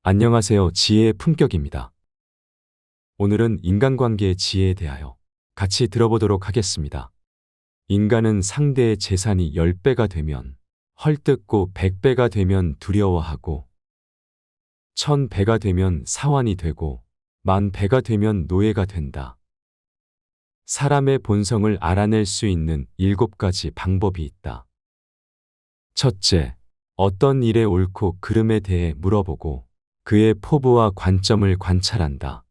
안녕하세요. 지혜의 품격입니다. 오늘은 인간관계의 지혜에 대하여 같이 들어보도록 하겠습니다. 인간은 상대의 재산이 10배가 되면 헐뜯고 100배가 되면 두려워하고 1000배가 되면 사환이 되고 10,000배가 되면 노예가 된다. 사람의 본성을 알아낼 수 있는 7가지 방법이 있다. 첫째, 어떤 일의 옳고 그름에 대해 물어보고 그의 포부와 관점을 관찰한다.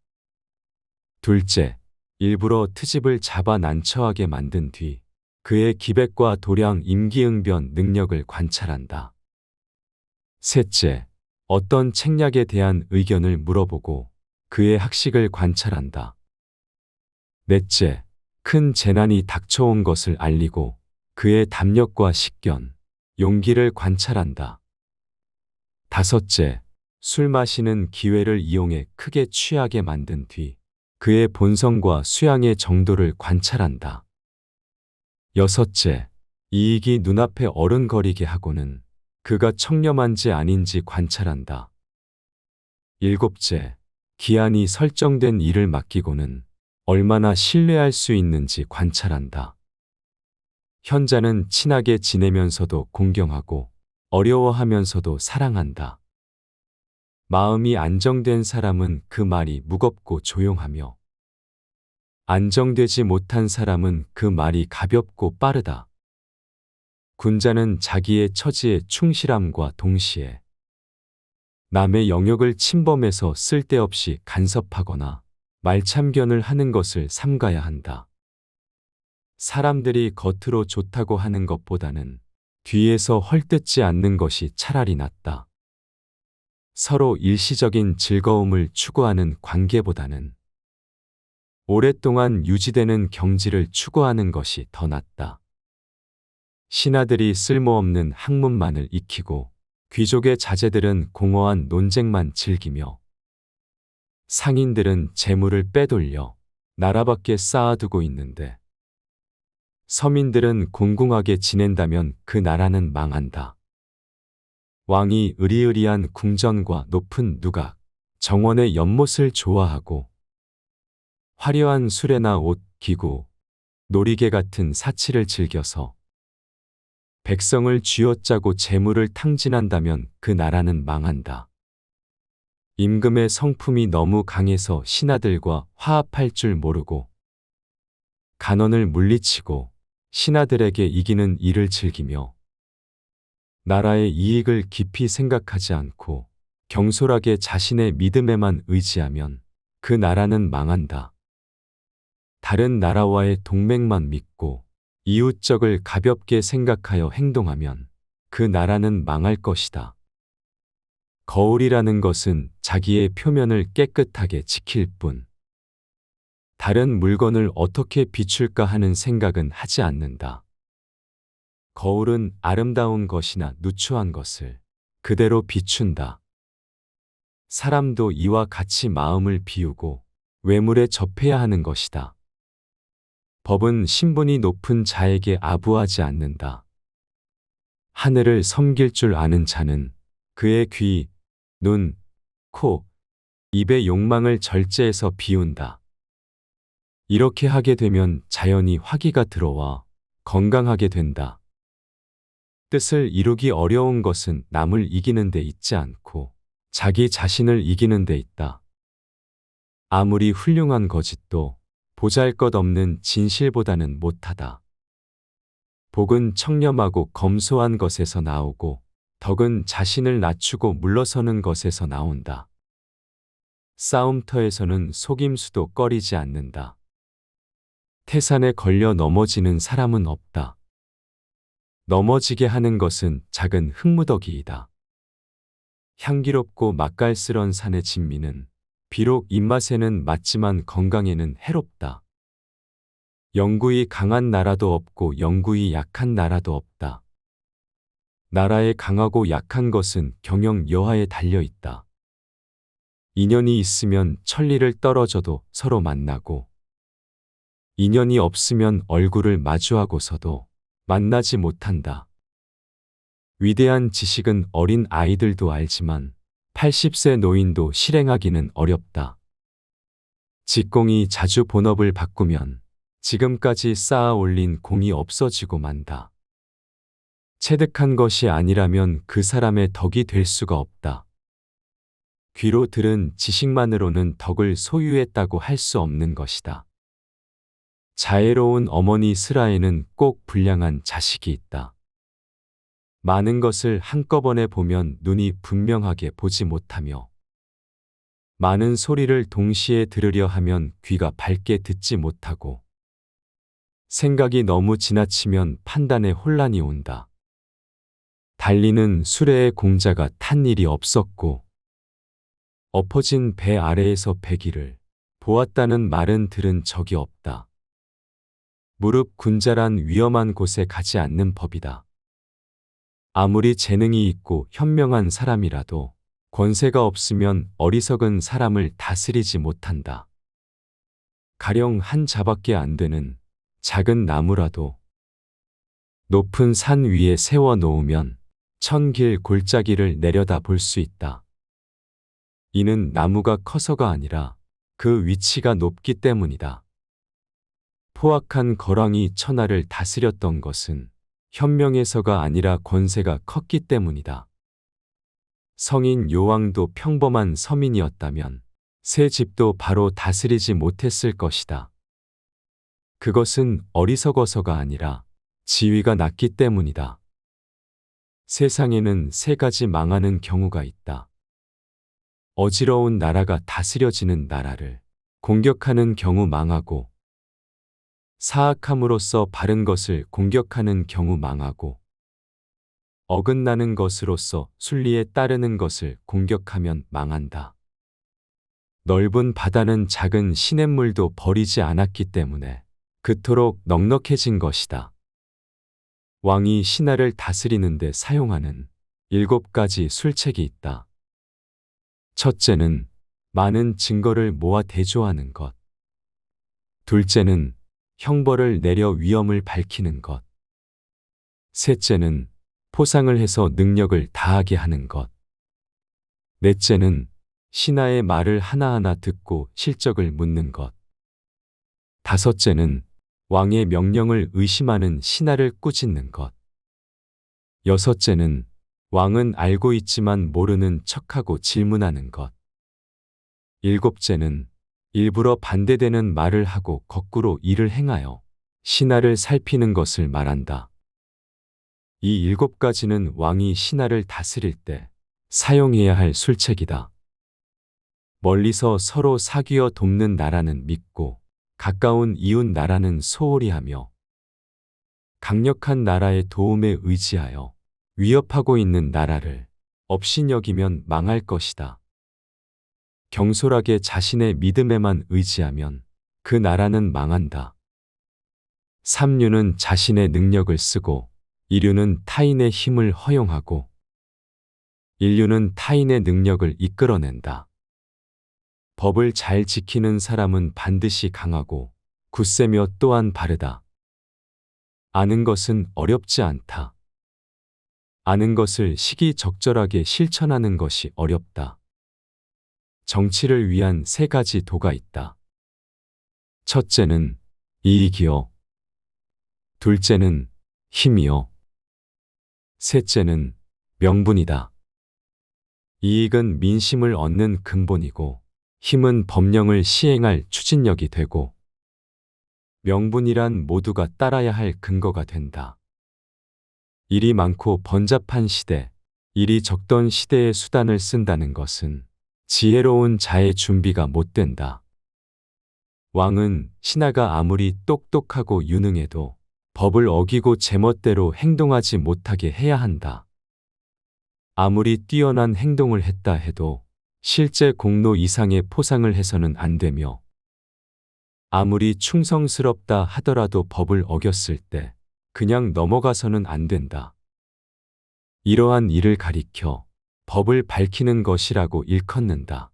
둘째, 일부러 트집을 잡아 난처하게 만든 뒤 그의 기백과 도량, 임기응변 능력을 관찰한다. 셋째, 어떤 책략에 대한 의견을 물어보고 그의 학식을 관찰한다. 넷째, 큰 재난이 닥쳐온 것을 알리고 그의 담력과 식견, 용기를 관찰한다. 다섯째, 술 마시는 기회를 이용해 크게 취하게 만든 뒤 그의 본성과 수양의 정도를 관찰한다. 여섯째, 이익이 눈앞에 어른거리게 하고는 그가 청렴한지 아닌지 관찰한다. 일곱째, 기한이 설정된 일을 맡기고는 얼마나 신뢰할 수 있는지 관찰한다. 현자는 친하게 지내면서도 공경하고 어려워하면서도 사랑한다. 마음이 안정된 사람은 그 말이 무겁고 조용하며 안정되지 못한 사람은 그 말이 가볍고 빠르다. 군자는 자기의 처지에 충실함과 동시에 남의 영역을 침범해서 쓸데없이 간섭하거나 말참견을 하는 것을 삼가야 한다. 사람들이 겉으로 좋다고 하는 것보다는 뒤에서 헐뜯지 않는 것이 차라리 낫다. 서로 일시적인 즐거움을 추구하는 관계보다는 오랫동안 유지되는 경지를 추구하는 것이 더 낫다. 신하들이 쓸모없는 학문만을 익히고 귀족의 자제들은 공허한 논쟁만 즐기며 상인들은 재물을 빼돌려 나라 밖에 쌓아두고 있는데 서민들은 공공하게 지낸다면 그 나라는 망한다. 왕이 으리으리한 궁전과 높은 누각, 정원의 연못을 좋아하고 화려한 수레나 옷, 기구, 놀이개 같은 사치를 즐겨서 백성을 쥐어짜고 재물을 탕진한다면 그 나라는 망한다. 임금의 성품이 너무 강해서 신하들과 화합할 줄 모르고 간언을 물리치고 신하들에게 이기는 일을 즐기며 나라의 이익을 깊이 생각하지 않고 경솔하게 자신의 믿음에만 의지하면 그 나라는 망한다. 다른 나라와의 동맹만 믿고 이웃적을 가볍게 생각하여 행동하면 그 나라는 망할 것이다. 거울이라는 것은 자기의 표면을 깨끗하게 지킬 뿐 다른 물건을 어떻게 비출까 하는 생각은 하지 않는다. 거울은 아름다운 것이나 누추한 것을 그대로 비춘다. 사람도 이와 같이 마음을 비우고 외물에 접해야 하는 것이다. 법은 신분이 높은 자에게 아부하지 않는다. 하늘을 섬길 줄 아는 자는 그의 귀, 눈, 코, 입의 욕망을 절제해서 비운다. 이렇게 하게 되면 자연히 화기가 들어와 건강하게 된다. 뜻을 이루기 어려운 것은 남을 이기는 데 있지 않고 자기 자신을 이기는 데 있다. 아무리 훌륭한 거짓도 보잘것없는 진실보다는 못하다. 복은 청렴하고 검소한 것에서 나오고 덕은 자신을 낮추고 물러서는 것에서 나온다. 싸움터에서는 속임수도 꺼리지 않는다. 태산에 걸려 넘어지는 사람은 없다. 넘어지게 하는 것은 작은 흙무더기이다. 향기롭고 맛깔스런 산의 진미는 비록 입맛에는 맞지만 건강에는 해롭다. 영구히 강한 나라도 없고 영구히 약한 나라도 없다. 나라의 강하고 약한 것은 경영 여하에 달려 있다. 인연이 있으면 천리를 떨어져도 서로 만나고 인연이 없으면 얼굴을 마주하고서도 만나지 못한다. 위대한 지식은 어린 아이들도 알지만 80세 노인도 실행하기는 어렵다. 직공이 자주 본업을 바꾸면 지금까지 쌓아 올린 공이 없어지고 만다. 체득한 것이 아니라면 그 사람의 덕이 될 수가 없다. 귀로 들은 지식만으로는 덕을 소유했다고 할 수 없는 것이다. 자애로운 어머니 슬하에는 꼭 불량한 자식이 있다. 많은 것을 한꺼번에 보면 눈이 분명하게 보지 못하며 많은 소리를 동시에 들으려 하면 귀가 밝게 듣지 못하고 생각이 너무 지나치면 판단에 혼란이 온다. 달리는 수레의 공자가 탄 일이 없었고 엎어진 배 아래에서 배기를 보았다는 말은 들은 적이 없다. 무릎 군자란 위험한 곳에 가지 않는 법이다. 아무리 재능이 있고 현명한 사람이라도 권세가 없으면 어리석은 사람을 다스리지 못한다. 가령 한 자밖에 안 되는 작은 나무라도 높은 산 위에 세워 놓으면 천길 골짜기를 내려다 볼 수 있다. 이는 나무가 커서가 아니라 그 위치가 높기 때문이다. 포악한 거랑이 천하를 다스렸던 것은 현명해서가 아니라 권세가 컸기 때문이다. 성인 요왕도 평범한 서민이었다면 새 집도 바로 다스리지 못했을 것이다. 그것은 어리석어서가 아니라 지위가 낮기 때문이다. 세상에는 세 가지 망하는 경우가 있다. 어지러운 나라가 다스려지는 나라를 공격하는 경우 망하고 사악함으로써 바른 것을 공격하는 경우 망하고 어긋나는 것으로서 순리에 따르는 것을 공격하면 망한다. 넓은 바다는 작은 시냇물도 버리지 않았기 때문에 그토록 넉넉해진 것이다. 왕이 신하를 다스리는데 사용하는 7가지 술책이 있다. 첫째는 많은 증거를 모아 대조하는 것. 둘째는 형벌을 내려 위험을 밝히는 것. 셋째는 포상을 해서 능력을 다하게 하는 것. 넷째는 신하의 말을 하나하나 듣고 실적을 묻는 것. 다섯째는 왕의 명령을 의심하는 신하를 꾸짖는 것. 여섯째는 왕은 알고 있지만 모르는 척하고 질문하는 것. 일곱째는 일부러 반대되는 말을 하고 거꾸로 일을 행하여 신하를 살피는 것을 말한다. 이 7가지는 왕이 신하를 다스릴 때 사용해야 할 술책이다. 멀리서 서로 사귀어 돕는 나라는 믿고 가까운 이웃 나라는 소홀히 하며 강력한 나라의 도움에 의지하여 위협하고 있는 나라를 업신여기면 망할 것이다. 경솔하게 자신의 믿음에만 의지하면 그 나라는 망한다. 삼류는 자신의 능력을 쓰고 이류는 타인의 힘을 허용하고 인류는 타인의 능력을 이끌어낸다. 법을 잘 지키는 사람은 반드시 강하고 굳세며 또한 바르다. 아는 것은 어렵지 않다. 아는 것을 시기적절하게 실천하는 것이 어렵다. 정치를 위한 3가지 도가 있다. 첫째는 이익이요. 둘째는 힘이요. 셋째는 명분이다. 이익은 민심을 얻는 근본이고 힘은 법령을 시행할 추진력이 되고 명분이란 모두가 따라야 할 근거가 된다. 일이 많고 번잡한 시대, 일이 적던 시대에 수단을 쓴다는 것은 지혜로운 자의 준비가 못 된다. 왕은 신하가 아무리 똑똑하고 유능해도 법을 어기고 제멋대로 행동하지 못하게 해야 한다. 아무리 뛰어난 행동을 했다 해도 실제 공로 이상의 포상을 해서는 안 되며 아무리 충성스럽다 하더라도 법을 어겼을 때 그냥 넘어가서는 안 된다. 이러한 일을 가리켜 법을 밝히는 것이라고 일컫는다.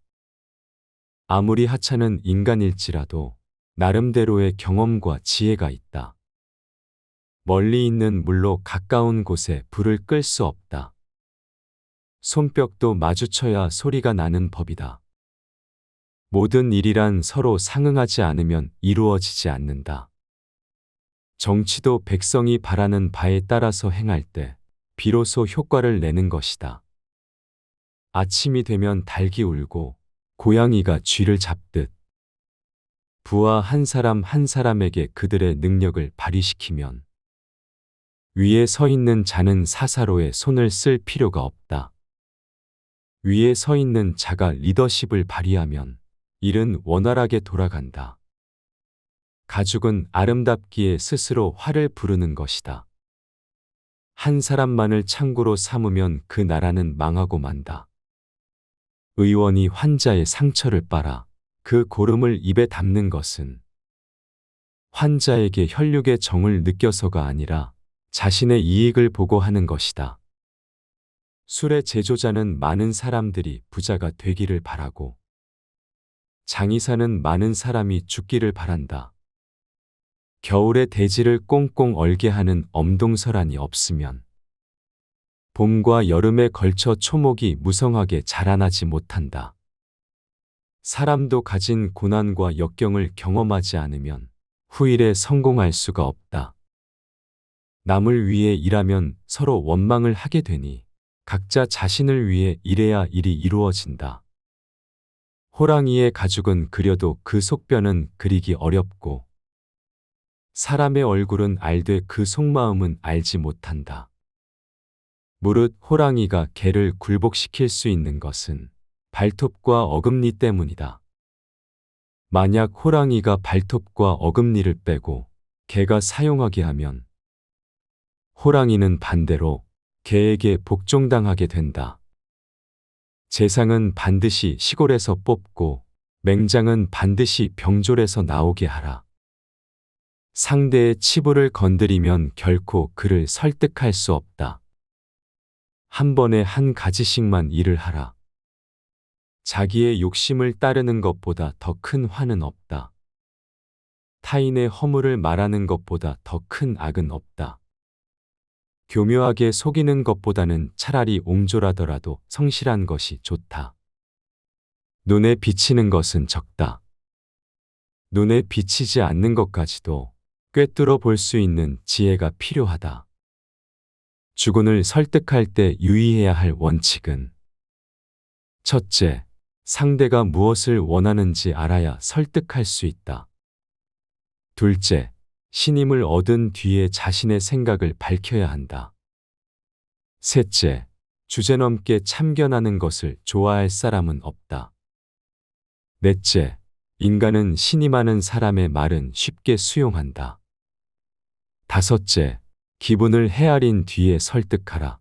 아무리 하찮은 인간일지라도 나름대로의 경험과 지혜가 있다. 멀리 있는 물로 가까운 곳에 불을 끌 수 없다. 손뼉도 마주쳐야 소리가 나는 법이다. 모든 일이란 서로 상응하지 않으면 이루어지지 않는다. 정치도 백성이 바라는 바에 따라서 행할 때 비로소 효과를 내는 것이다. 아침이 되면 닭이 울고 고양이가 쥐를 잡듯 부하 한 사람 한 사람에게 그들의 능력을 발휘시키면 위에 서 있는 자는 사사로에 손을 쓸 필요가 없다. 위에 서 있는 자가 리더십을 발휘하면 일은 원활하게 돌아간다. 가죽은 아름답기에 스스로 활을 부르는 것이다. 한 사람만을 창구로 삼으면 그 나라는 망하고 만다. 의원이 환자의 상처를 빨아 그 고름을 입에 담는 것은 환자에게 혈육의 정을 느껴서가 아니라 자신의 이익을 보고 하는 것이다. 술의 제조자는 많은 사람들이 부자가 되기를 바라고 장의사는 많은 사람이 죽기를 바란다. 겨울에 대지를 꽁꽁 얼게 하는 엄동설안이 없으면 봄과 여름에 걸쳐 초목이 무성하게 자라나지 못한다. 사람도 가진 고난과 역경을 경험하지 않으면 후일에 성공할 수가 없다. 남을 위해 일하면 서로 원망을 하게 되니 각자 자신을 위해 일해야 일이 이루어진다. 호랑이의 가죽은 그려도 그 속뼈는 그리기 어렵고 사람의 얼굴은 알되 그 속마음은 알지 못한다. 무릇 호랑이가 개를 굴복시킬 수 있는 것은 발톱과 어금니 때문이다. 만약 호랑이가 발톱과 어금니를 빼고 개가 사용하게 하면 호랑이는 반대로 개에게 복종당하게 된다. 재상은 반드시 시골에서 뽑고 맹장은 반드시 병졸에서 나오게 하라. 상대의 치부를 건드리면 결코 그를 설득할 수 없다. 한 번에 한 가지씩만 일을 하라. 자기의 욕심을 따르는 것보다 더 큰 화는 없다. 타인의 허물을 말하는 것보다 더 큰 악은 없다. 교묘하게 속이는 것보다는 차라리 옹졸하더라도 성실한 것이 좋다. 눈에 비치는 것은 적다. 눈에 비치지 않는 것까지도 꿰뚫어 볼 수 있는 지혜가 필요하다. 주군을 설득할 때 유의해야 할 원칙은 첫째, 상대가 무엇을 원하는지 알아야 설득할 수 있다. 둘째, 신임을 얻은 뒤에 자신의 생각을 밝혀야 한다. 셋째, 주제넘게 참견하는 것을 좋아할 사람은 없다. 넷째, 인간은 신임하는 사람의 말은 쉽게 수용한다. 다섯째, 기분을 헤아린 뒤에 설득하라.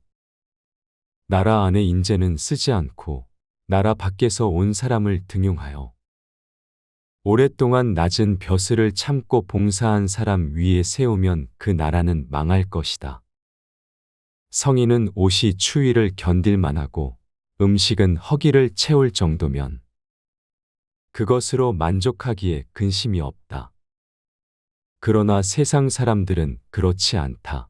나라 안의 인재는 쓰지 않고 나라 밖에서 온 사람을 등용하여 오랫동안 낮은 벼슬을 참고 봉사한 사람 위에 세우면 그 나라는 망할 것이다. 성인은 옷이 추위를 견딜 만하고 음식은 허기를 채울 정도면 그것으로 만족하기에 근심이 없다. 그러나 세상 사람들은 그렇지 않다.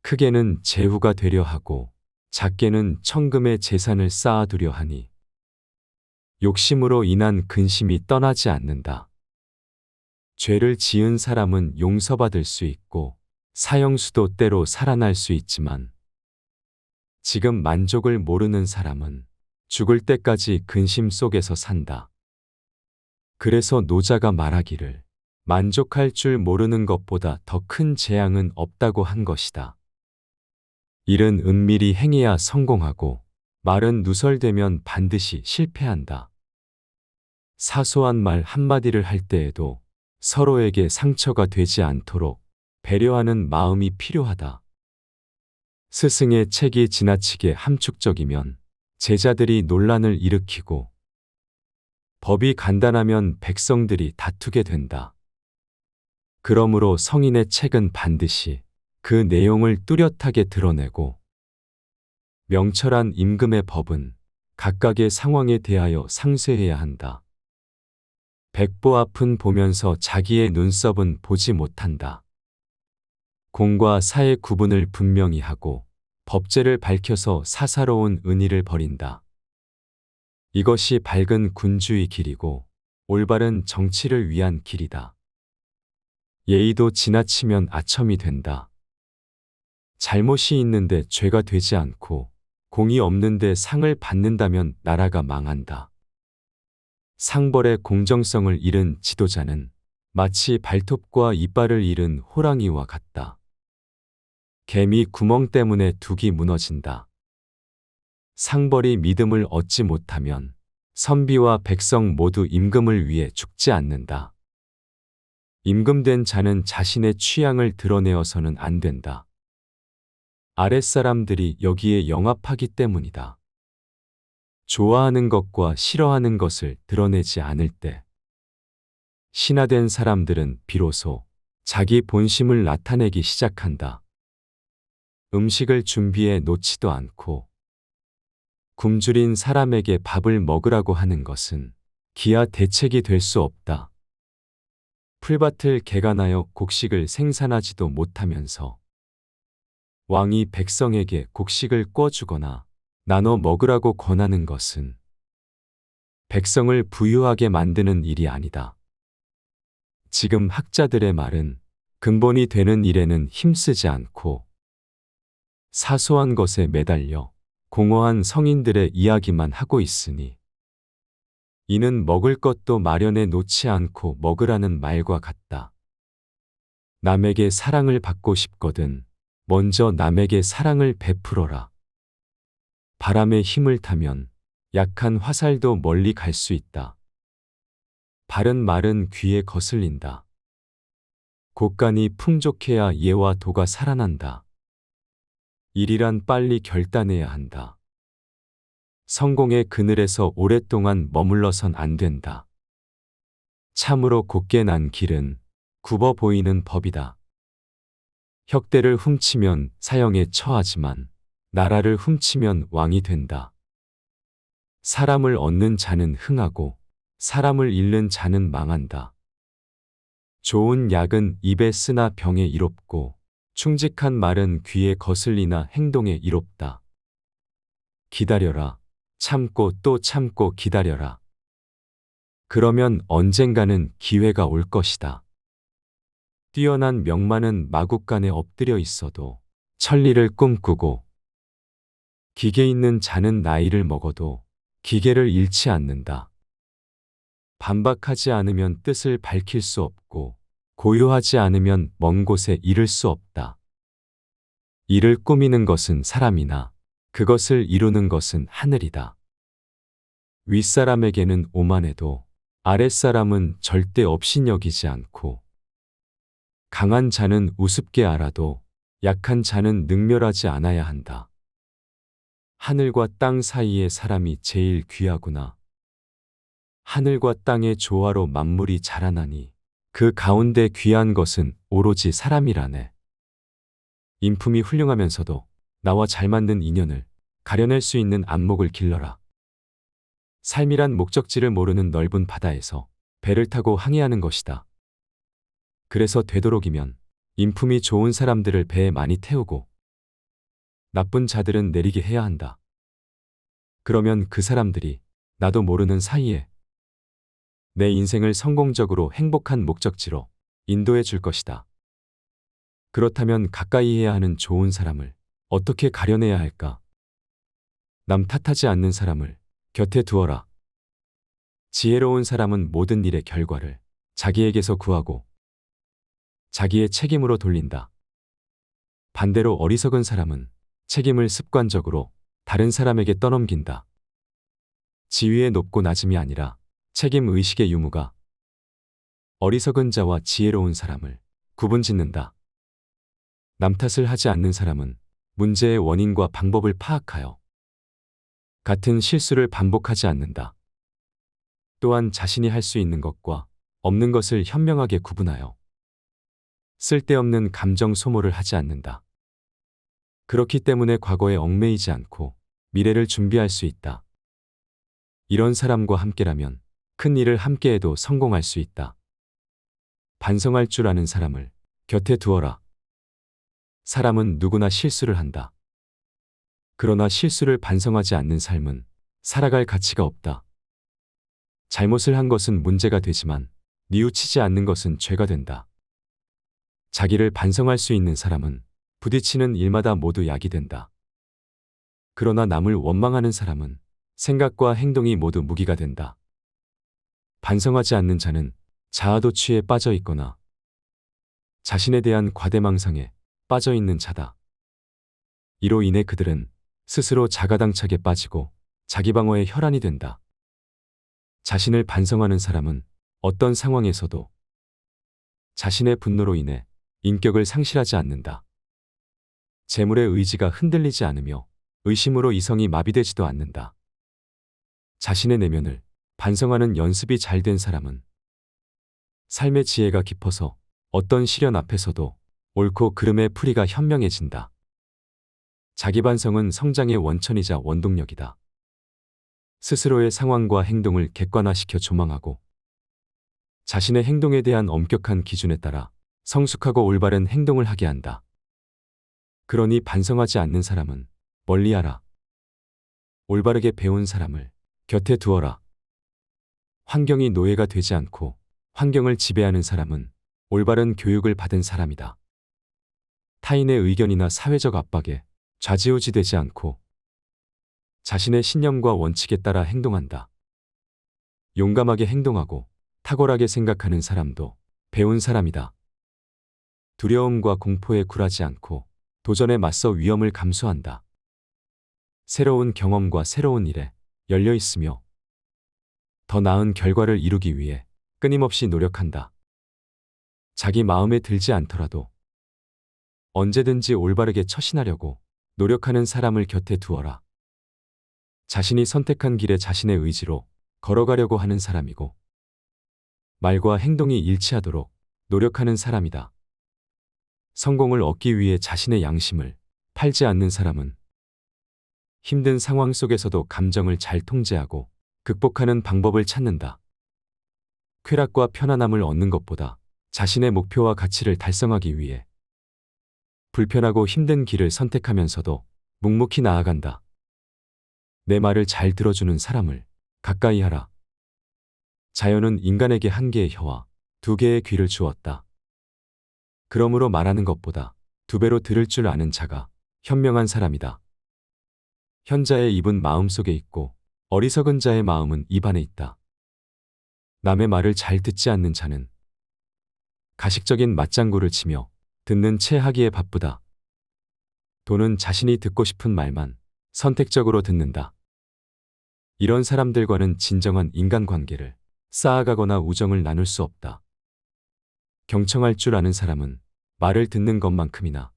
크게는 제후가 되려 하고 작게는 천금의 재산을 쌓아두려 하니 욕심으로 인한 근심이 떠나지 않는다. 죄를 지은 사람은 용서받을 수 있고 사형수도 때로 살아날 수 있지만 지금 만족을 모르는 사람은 죽을 때까지 근심 속에서 산다. 그래서 노자가 말하기를 만족할 줄 모르는 것보다 더 큰 재앙은 없다고 한 것이다. 일은 은밀히 행해야 성공하고 말은 누설되면 반드시 실패한다. 사소한 말 한마디를 할 때에도 서로에게 상처가 되지 않도록 배려하는 마음이 필요하다. 스승의 책이 지나치게 함축적이면 제자들이 논란을 일으키고 법이 간단하면 백성들이 다투게 된다. 그러므로 성인의 책은 반드시 그 내용을 뚜렷하게 드러내고 명철한 임금의 법은 각각의 상황에 대하여 상세해야 한다. 백보 앞은 보면서 자기의 눈썹은 보지 못한다. 공과 사의 구분을 분명히 하고 법제를 밝혀서 사사로운 은의를 버린다. 이것이 밝은 군주의 길이고 올바른 정치를 위한 길이다. 예의도 지나치면 아첨이 된다. 잘못이 있는데 죄가 되지 않고 공이 없는데 상을 받는다면 나라가 망한다. 상벌의 공정성을 잃은 지도자는 마치 발톱과 이빨을 잃은 호랑이와 같다. 개미 구멍 때문에 둑이 무너진다. 상벌이 믿음을 얻지 못하면 선비와 백성 모두 임금을 위해 죽지 않는다. 임금된 자는 자신의 취향을 드러내어서는 안 된다. 아랫사람들이 여기에 영합하기 때문이다. 좋아하는 것과 싫어하는 것을 드러내지 않을 때 신하된 사람들은 비로소 자기 본심을 나타내기 시작한다. 음식을 준비해 놓지도 않고 굶주린 사람에게 밥을 먹으라고 하는 것은 기아 대책이 될 수 없다. 풀밭을 개간하여 곡식을 생산하지도 못하면서 왕이 백성에게 곡식을 꿔주거나 나눠 먹으라고 권하는 것은 백성을 부유하게 만드는 일이 아니다. 지금 학자들의 말은 근본이 되는 일에는 힘쓰지 않고 사소한 것에 매달려 공허한 성인들의 이야기만 하고 있으니 이는 먹을 것도 마련해 놓지 않고 먹으라는 말과 같다. 남에게 사랑을 받고 싶거든 먼저 남에게 사랑을 베풀어라. 바람에 힘을 타면 약한 화살도 멀리 갈 수 있다. 바른 말은 귀에 거슬린다. 곳간이 풍족해야 예와 도가 살아난다. 일이란 빨리 결단해야 한다. 성공의 그늘에서 오랫동안 머물러선 안 된다. 참으로 곱게 난 길은 굽어 보이는 법이다. 혁대를 훔치면 사형에 처하지만 나라를 훔치면 왕이 된다. 사람을 얻는 자는 흥하고 사람을 잃는 자는 망한다. 좋은 약은 입에 쓰나 병에 이롭고 충직한 말은 귀에 거슬리나 행동에 이롭다. 기다려라. 참고 또 참고 기다려라. 그러면 언젠가는 기회가 올 것이다. 뛰어난 명만은 마구간에 엎드려 있어도 천리를 꿈꾸고 기계 있는 자는 나이를 먹어도 기계를 잃지 않는다. 반박하지 않으면 뜻을 밝힐 수 없고 고요하지 않으면 먼 곳에 이를 수 없다. 이를 꾸미는 것은 사람이나 그것을 이루는 것은 하늘이다. 윗사람에게는 오만해도 아랫사람은 절대 업신여기지 않고 강한 자는 우습게 알아도 약한 자는 능멸하지 않아야 한다. 하늘과 땅 사이의 사람이 제일 귀하구나. 하늘과 땅의 조화로 만물이 자라나니 그 가운데 귀한 것은 오로지 사람이라네. 인품이 훌륭하면서도 나와 잘 맞는 인연을 가려낼 수 있는 안목을 길러라. 삶이란 목적지를 모르는 넓은 바다에서 배를 타고 항해하는 것이다. 그래서 되도록이면 인품이 좋은 사람들을 배에 많이 태우고 나쁜 자들은 내리게 해야 한다. 그러면 그 사람들이 나도 모르는 사이에 내 인생을 성공적으로 행복한 목적지로 인도해 줄 것이다. 그렇다면 가까이 해야 하는 좋은 사람을 어떻게 가려내야 할까? 남 탓하지 않는 사람을 곁에 두어라. 지혜로운 사람은 모든 일의 결과를 자기에게서 구하고 자기의 책임으로 돌린다. 반대로 어리석은 사람은 책임을 습관적으로 다른 사람에게 떠넘긴다. 지위의 높고 낮음이 아니라 책임 의식의 유무가 어리석은 자와 지혜로운 사람을 구분짓는다. 남 탓을 하지 않는 사람은 문제의 원인과 방법을 파악하여 같은 실수를 반복하지 않는다. 또한 자신이 할 수 있는 것과 없는 것을 현명하게 구분하여 쓸데없는 감정 소모를 하지 않는다. 그렇기 때문에 과거에 얽매이지 않고 미래를 준비할 수 있다. 이런 사람과 함께라면 큰 일을 함께해도 성공할 수 있다. 반성할 줄 아는 사람을 곁에 두어라. 사람은 누구나 실수를 한다. 그러나 실수를 반성하지 않는 삶은 살아갈 가치가 없다. 잘못을 한 것은 문제가 되지만 뉘우치지 않는 것은 죄가 된다. 자기를 반성할 수 있는 사람은 부딪히는 일마다 모두 약이 된다. 그러나 남을 원망하는 사람은 생각과 행동이 모두 무기가 된다. 반성하지 않는 자는 자아도취에 빠져 있거나 자신에 대한 과대망상에 빠져 있는 자다. 이로 인해 그들은 스스로 자가당착에 빠지고 자기방어의 혈안이 된다. 자신을 반성하는 사람은 어떤 상황에서도 자신의 분노로 인해 인격을 상실하지 않는다. 재물의 의지가 흔들리지 않으며 의심으로 이성이 마비되지도 않는다. 자신의 내면을 반성하는 연습이 잘 된 사람은 삶의 지혜가 깊어서 어떤 시련 앞에서도 옳고 그름의 풀이가 현명해진다. 자기 반성은 성장의 원천이자 원동력이다. 스스로의 상황과 행동을 객관화시켜 조망하고 자신의 행동에 대한 엄격한 기준에 따라 성숙하고 올바른 행동을 하게 한다. 그러니 반성하지 않는 사람은 멀리하라. 올바르게 배운 사람을 곁에 두어라. 환경이 노예가 되지 않고 환경을 지배하는 사람은 올바른 교육을 받은 사람이다. 타인의 의견이나 사회적 압박에 좌지우지되지 않고 자신의 신념과 원칙에 따라 행동한다. 용감하게 행동하고 탁월하게 생각하는 사람도 배운 사람이다. 두려움과 공포에 굴하지 않고 도전에 맞서 위험을 감수한다. 새로운 경험과 새로운 일에 열려 있으며 더 나은 결과를 이루기 위해 끊임없이 노력한다. 자기 마음에 들지 않더라도 언제든지 올바르게 처신하려고 노력하는 사람을 곁에 두어라. 자신이 선택한 길에 자신의 의지로 걸어가려고 하는 사람이고 말과 행동이 일치하도록 노력하는 사람이다. 성공을 얻기 위해 자신의 양심을 팔지 않는 사람은 힘든 상황 속에서도 감정을 잘 통제하고 극복하는 방법을 찾는다. 쾌락과 편안함을 얻는 것보다 자신의 목표와 가치를 달성하기 위해 불편하고 힘든 길을 선택하면서도 묵묵히 나아간다. 내 말을 잘 들어주는 사람을 가까이 하라. 자연은 인간에게 한 개의 혀와 두 개의 귀를 주었다. 그러므로 말하는 것보다 두 배로 들을 줄 아는 자가 현명한 사람이다. 현자의 입은 마음속에 있고 어리석은 자의 마음은 입 안에 있다. 남의 말을 잘 듣지 않는 자는 가식적인 맞장구를 치며 듣는 채 하기에 바쁘다. 돈은 자신이 듣고 싶은 말만 선택적으로 듣는다. 이런 사람들과는 진정한 인간관계를 쌓아가거나 우정을 나눌 수 없다. 경청할 줄 아는 사람은 말을 듣는 것만큼이나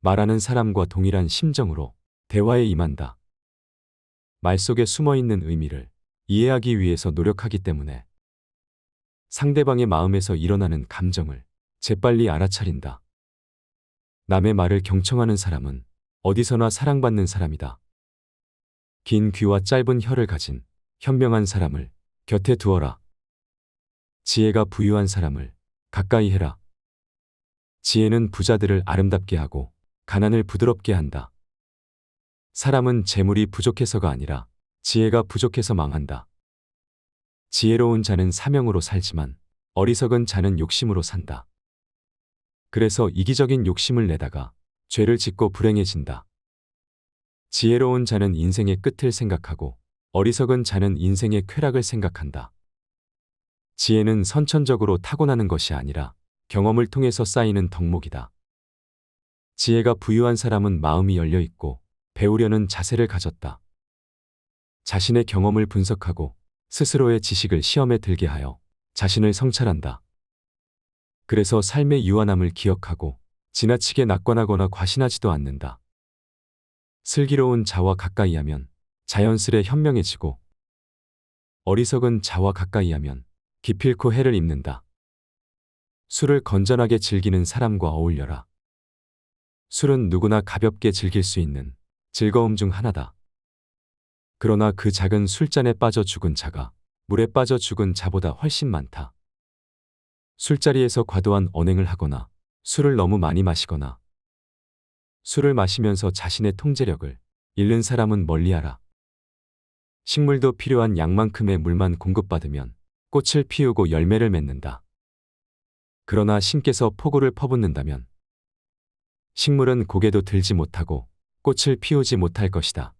말하는 사람과 동일한 심정으로 대화에 임한다. 말 속에 숨어있는 의미를 이해하기 위해서 노력하기 때문에 상대방의 마음에서 일어나는 감정을 재빨리 알아차린다. 남의 말을 경청하는 사람은 어디서나 사랑받는 사람이다. 긴 귀와 짧은 혀를 가진 현명한 사람을 곁에 두어라. 지혜가 부유한 사람을 가까이 해라. 지혜는 부자들을 아름답게 하고 가난을 부드럽게 한다. 사람은 재물이 부족해서가 아니라 지혜가 부족해서 망한다. 지혜로운 자는 사명으로 살지만 어리석은 자는 욕심으로 산다. 그래서 이기적인 욕심을 내다가 죄를 짓고 불행해진다. 지혜로운 자는 인생의 끝을 생각하고 어리석은 자는 인생의 쾌락을 생각한다. 지혜는 선천적으로 타고나는 것이 아니라 경험을 통해서 쌓이는 덕목이다. 지혜가 부유한 사람은 마음이 열려 있고 배우려는 자세를 가졌다. 자신의 경험을 분석하고 스스로의 지식을 시험에 들게 하여 자신을 성찰한다. 그래서 삶의 유한함을 기억하고 지나치게 낙관하거나 과신하지도 않는다. 슬기로운 자와 가까이 하면 자연스레 현명해지고 어리석은 자와 가까이 하면 기필코 해를 입는다. 술을 건전하게 즐기는 사람과 어울려라. 술은 누구나 가볍게 즐길 수 있는 즐거움 중 하나다. 그러나 그 작은 술잔에 빠져 죽은 자가 물에 빠져 죽은 자보다 훨씬 많다. 술자리에서 과도한 언행을 하거나 술을 너무 많이 마시거나 술을 마시면서 자신의 통제력을 잃는 사람은 멀리하라. 식물도 필요한 양만큼의 물만 공급받으면 꽃을 피우고 열매를 맺는다. 그러나 신께서 폭우를 퍼붓는다면 식물은 고개도 들지 못하고 꽃을 피우지 못할 것이다.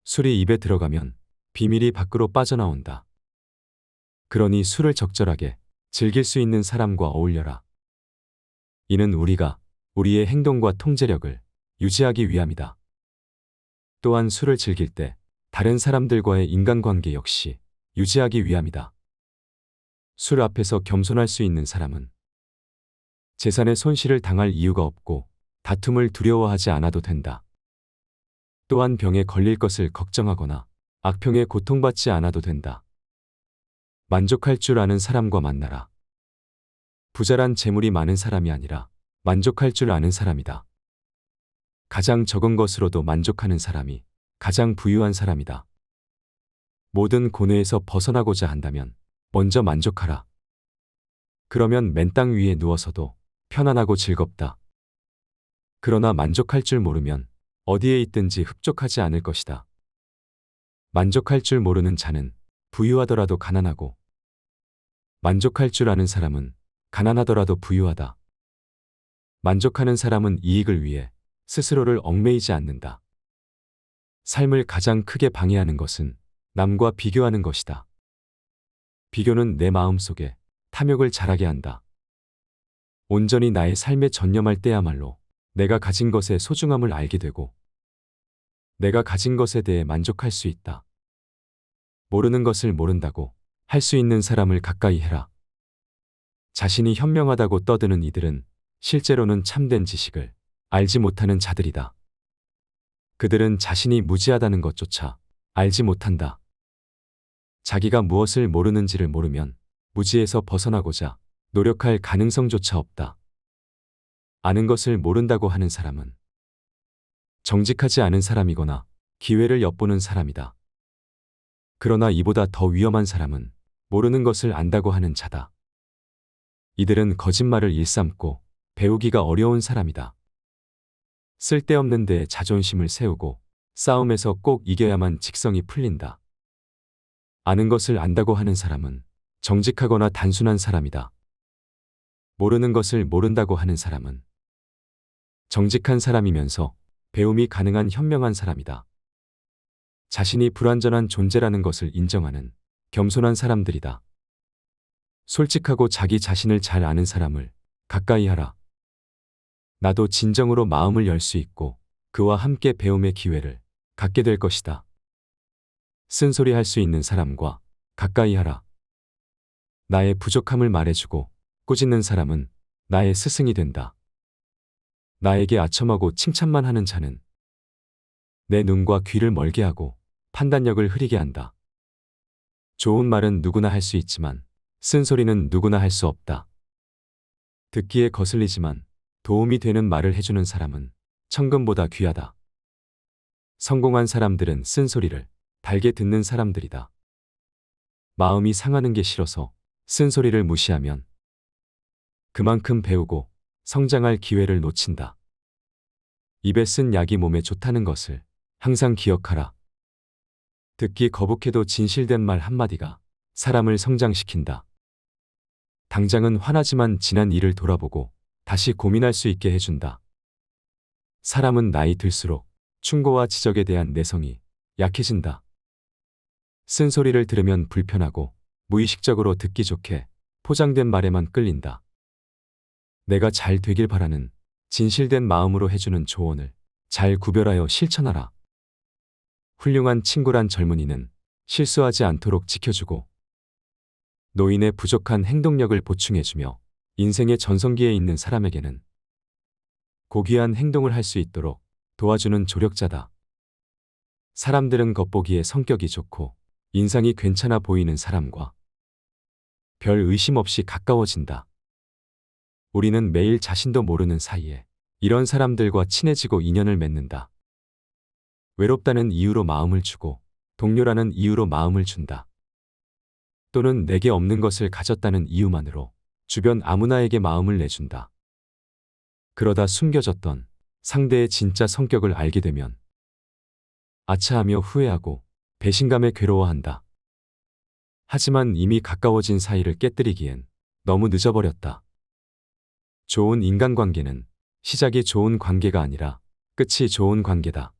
술이 입에 들어가면 비밀이 밖으로 빠져나온다. 그러니 술을 적절하게 즐길 수 있는 사람과 어울려라. 이는 우리가 우리의 행동과 통제력을 유지하기 위함이다. 또한 술을 즐길 때 다른 사람들과의 인간관계 역시 유지하기 위함이다. 술 앞에서 겸손할 수 있는 사람은 재산의 손실을 당할 이유가 없고 다툼을 두려워하지 않아도 된다. 또한 병에 걸릴 것을 걱정하거나 악평에 고통받지 않아도 된다. 만족할 줄 아는 사람과 만나라. 부자란 재물이 많은 사람이 아니라 만족할 줄 아는 사람이다. 가장 적은 것으로도 만족하는 사람이 가장 부유한 사람이다. 모든 고뇌에서 벗어나고자 한다면 먼저 만족하라. 그러면 맨 땅 위에 누워서도 편안하고 즐겁다. 그러나 만족할 줄 모르면 어디에 있든지 흡족하지 않을 것이다. 만족할 줄 모르는 자는 부유하더라도 가난하고, 만족할 줄 아는 사람은 가난하더라도 부유하다. 만족하는 사람은 이익을 위해 스스로를 얽매이지 않는다. 삶을 가장 크게 방해하는 것은 남과 비교하는 것이다. 비교는 내 마음속에 탐욕을 자라게 한다. 온전히 나의 삶에 전념할 때야말로 내가 가진 것의 소중함을 알게 되고 내가 가진 것에 대해 만족할 수 있다. 모르는 것을 모른다고 할 수 있는 사람을 가까이 해라. 자신이 현명하다고 떠드는 이들은 실제로는 참된 지식을 알지 못하는 자들이다. 그들은 자신이 무지하다는 것조차 알지 못한다. 자기가 무엇을 모르는지를 모르면 무지에서 벗어나고자 노력할 가능성조차 없다. 아는 것을 모른다고 하는 사람은 정직하지 않은 사람이거나 기회를 엿보는 사람이다. 그러나 이보다 더 위험한 사람은 모르는 것을 안다고 하는 자다. 이들은 거짓말을 일삼고 배우기가 어려운 사람이다. 쓸데없는 데에 자존심을 세우고 싸움에서 꼭 이겨야만 직성이 풀린다. 아는 것을 안다고 하는 사람은 정직하거나 단순한 사람이다. 모르는 것을 모른다고 하는 사람은 정직한 사람이면서 배움이 가능한 현명한 사람이다. 자신이 불완전한 존재라는 것을 인정하는 겸손한 사람들이다. 솔직하고 자기 자신을 잘 아는 사람을 가까이 하라. 나도 진정으로 마음을 열 수 있고 그와 함께 배움의 기회를 갖게 될 것이다. 쓴소리 할 수 있는 사람과 가까이 하라. 나의 부족함을 말해주고 꾸짖는 사람은 나의 스승이 된다. 나에게 아첨하고 칭찬만 하는 자는 내 눈과 귀를 멀게 하고 판단력을 흐리게 한다. 좋은 말은 누구나 할 수 있지만 쓴소리는 누구나 할 수 없다. 듣기에 거슬리지만 도움이 되는 말을 해주는 사람은 천금보다 귀하다. 성공한 사람들은 쓴소리를 달게 듣는 사람들이다. 마음이 상하는 게 싫어서 쓴소리를 무시하면 그만큼 배우고 성장할 기회를 놓친다. 입에 쓴 약이 몸에 좋다는 것을 항상 기억하라. 듣기 거북해도 진실된 말 한마디가 사람을 성장시킨다. 당장은 화나지만 지난 일을 돌아보고 다시 고민할 수 있게 해준다. 사람은 나이 들수록 충고와 지적에 대한 내성이 약해진다. 쓴소리를 들으면 불편하고 무의식적으로 듣기 좋게 포장된 말에만 끌린다. 내가 잘 되길 바라는 진실된 마음으로 해주는 조언을 잘 구별하여 실천하라. 훌륭한 친구란 젊은이는 실수하지 않도록 지켜주고 노인의 부족한 행동력을 보충해주며 인생의 전성기에 있는 사람에게는 고귀한 행동을 할 수 있도록 도와주는 조력자다. 사람들은 겉보기에 성격이 좋고 인상이 괜찮아 보이는 사람과 별 의심 없이 가까워진다. 우리는 매일 자신도 모르는 사이에 이런 사람들과 친해지고 인연을 맺는다. 외롭다는 이유로 마음을 주고 동료라는 이유로 마음을 준다. 또는 내게 없는 것을 가졌다는 이유만으로 주변 아무나에게 마음을 내준다. 그러다 숨겨졌던 상대의 진짜 성격을 알게 되면 아차하며 후회하고 배신감에 괴로워한다. 하지만 이미 가까워진 사이를 깨뜨리기엔 너무 늦어버렸다. 좋은 인간관계는 시작이 좋은 관계가 아니라 끝이 좋은 관계다.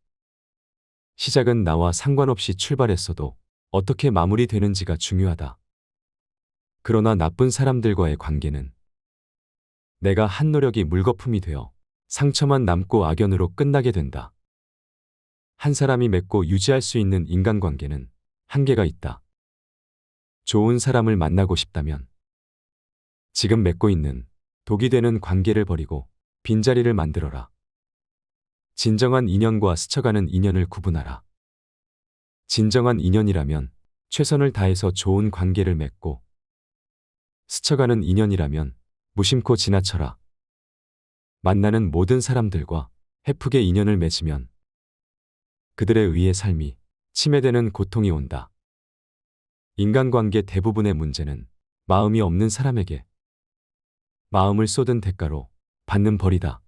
시작은 나와 상관없이 출발했어도 어떻게 마무리되는지가 중요하다. 그러나 나쁜 사람들과의 관계는 내가 한 노력이 물거품이 되어 상처만 남고 악연으로 끝나게 된다. 한 사람이 맺고 유지할 수 있는 인간관계는 한계가 있다. 좋은 사람을 만나고 싶다면 지금 맺고 있는 독이 되는 관계를 버리고 빈자리를 만들어라. 진정한 인연과 스쳐가는 인연을 구분하라. 진정한 인연이라면 최선을 다해서 좋은 관계를 맺고 스쳐가는 인연이라면 무심코 지나쳐라. 만나는 모든 사람들과 헤프게 인연을 맺으면 그들에 의해 삶이 침해되는 고통이 온다. 인간관계 대부분의 문제는 마음이 없는 사람에게 마음을 쏟은 대가로 받는 벌이다.